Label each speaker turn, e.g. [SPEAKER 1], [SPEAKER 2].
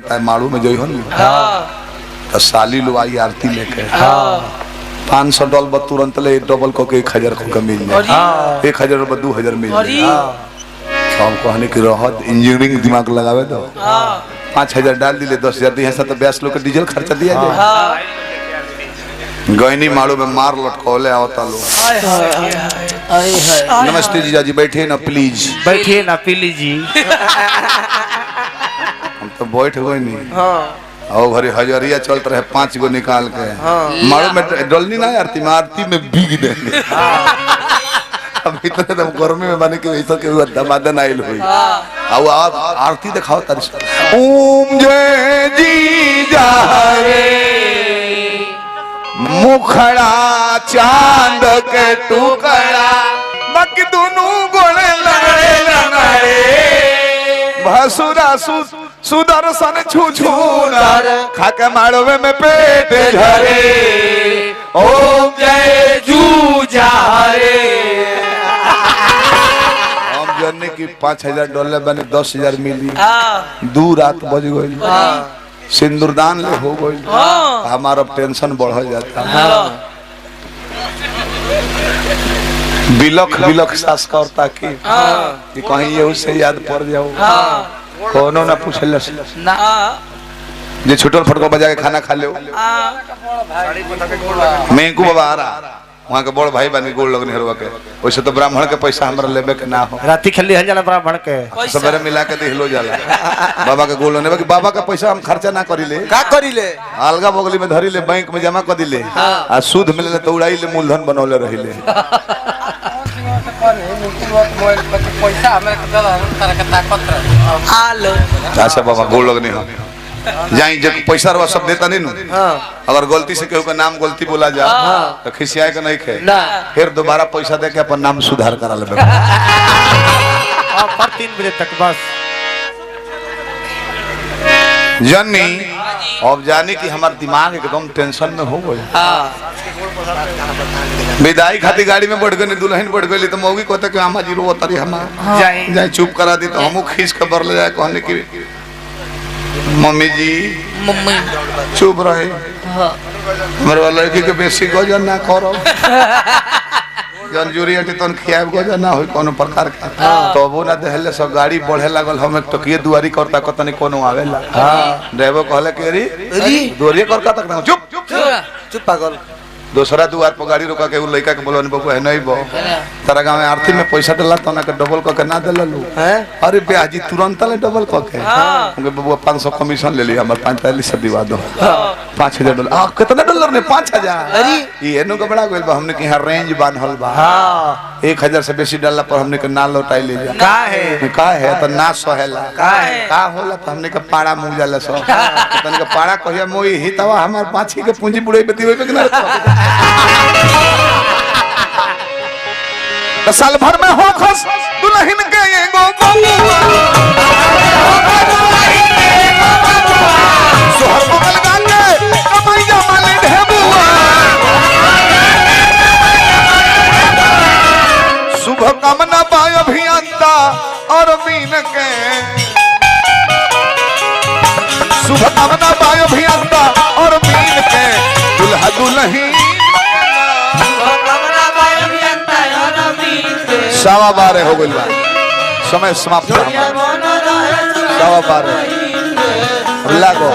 [SPEAKER 1] माड़ू में जो तो साली लो आई आरती लेके 500 डॉल तुरंत ले डबल को 1000 को मिल जाए 1000 रुपये 2000 मिल जाए। तो हम कहने की रहत इंजीनियरिंग दिमाग लगावे दो 5000 डाल दिले 10000 दिए तो 20 लोग का डीजल खर्चा दिया जाए। गैनी माड़ू में मार लटकौले आवता लो। नमस्ते जीजा जी बैठिए ना प्लीज,
[SPEAKER 2] बैठिए ना प्लीज जी।
[SPEAKER 1] हम तो बैठ गए नहीं और घरे हजरिया चलते रहे 5 गो निकाल के मारो में डलनी ना आरती में, आरती में भीग देंगे। अब इतने तो गर्मी में बने के वैसा के दमादन आइल हुई अब आप आरती दिखाओ तारी ओम जय जी जा रे मुखड़ा चांद के टुकड़ा बाकी दोनों गोले लड़े भसुरा सुदर्शन छुछूनर खाके माड़वे में पेट झरे ओम जय जू जा रे। हम जन्ने की 5000 डॉलर बने 10000 मिली 2 रात बज गई सिंदूरदान ले हो गई हमारा टेंशन बढ़ जाता बिलख बिलख सास करता की कहीं ये उससे याद पड़ जाओ कोनो ना पूछल ना जे छुटल फटको बजा के खाना खा ले मेंकू बाबा आ रहा वहां के बड़ भाई बनी गोल लगने हरवा के वैसे तो ब्राह्मण के पैसा हमरा लेबे के ना हो
[SPEAKER 2] राती खेली हल जाला ब्राह्मण के
[SPEAKER 1] सबेरे मिला के दिहलो जाला बाबा के गोल ने कि बाबा का पैसा हम खर्चा ना करिले
[SPEAKER 3] का करिले
[SPEAKER 1] अलगा बगली में धरी ले बैंक में जमा कर दिले आ सूद मिले तो उड़ाई ले मूलधन बनौले रहिले
[SPEAKER 3] पैसा हमें तरह का ताकत आलो
[SPEAKER 1] अच्छा बाबा गोल लगने हो जाई जब पैसा रवा सब देता नहीं अगर गलती से केहू का नाम गलती बोला जा तो खिसियाए के नहीं खे फिर दोबारा पैसा दे के अपन नाम सुधार करा लेबे
[SPEAKER 2] पर 3 बजे तक बस
[SPEAKER 1] जन्नी अब जाने की हमार दिमाग एकदम टेंशन में हो गई विदाई खाती गाड़ी में बढ़ गई दुल्हन बढ़ गई तो मौगी कहते कि अम्मा जी रो तरी हम जाए चुप करा दी तो हमू खींच के बर ले जाए कहने की मम्मी जी
[SPEAKER 3] मम्मी
[SPEAKER 1] चुप रहे मेरे वाला लड़की के बेसी गजन ना करो जन जूरी हटी तन खियाब गजन ना हो कोनो प्रकार का तो वो ना देहले सब गाड़ी बढ़े लागल हम एक टकिए दुआरी करता कतनी कोनो आवेला ड्राइवर कहले के री दुआरी करता तक ना चुप
[SPEAKER 3] चुप पागल
[SPEAKER 1] दूसरा दुआर पर गाड़ी रोका के उ लड़का के बोलन बाबू है नहीं बो तारा गांव में आरती में पैसा डला तो ना के डबल क के ना देललू अरे ब्याजी तुरंत ले डबल क के हमके बाबू 500 कमीशन ले लिया हमर 45 दिवा दो 5000 डॉलर आ कितना डॉलर ने 5000
[SPEAKER 3] अरे
[SPEAKER 1] ये नो गबड़ा गइल बा हमने के यहां रेंज बांधल बा हां 1000 से बेसी डॉलर पर हमने के ना लौटाई ले जा का है तो ना सहेला का होला तो हमने के पाड़ा मुंह जाला सो तन के पाड़ा कहिया मोई हितवा हमर पाछी के पूंजी बुड़ई बेती होई के ना तो साल भर में हो खुश दुल्हन के एगो सोहर बगल गाके कमैया माले ढेबुआ शुभ कामना पाय अभियंता और मीन के शुभ कामना पाय अभियंता और मीन के दुल्हा दुल्हन सवा 12 हो गइल बा समय समाप्त सवा 12 लागो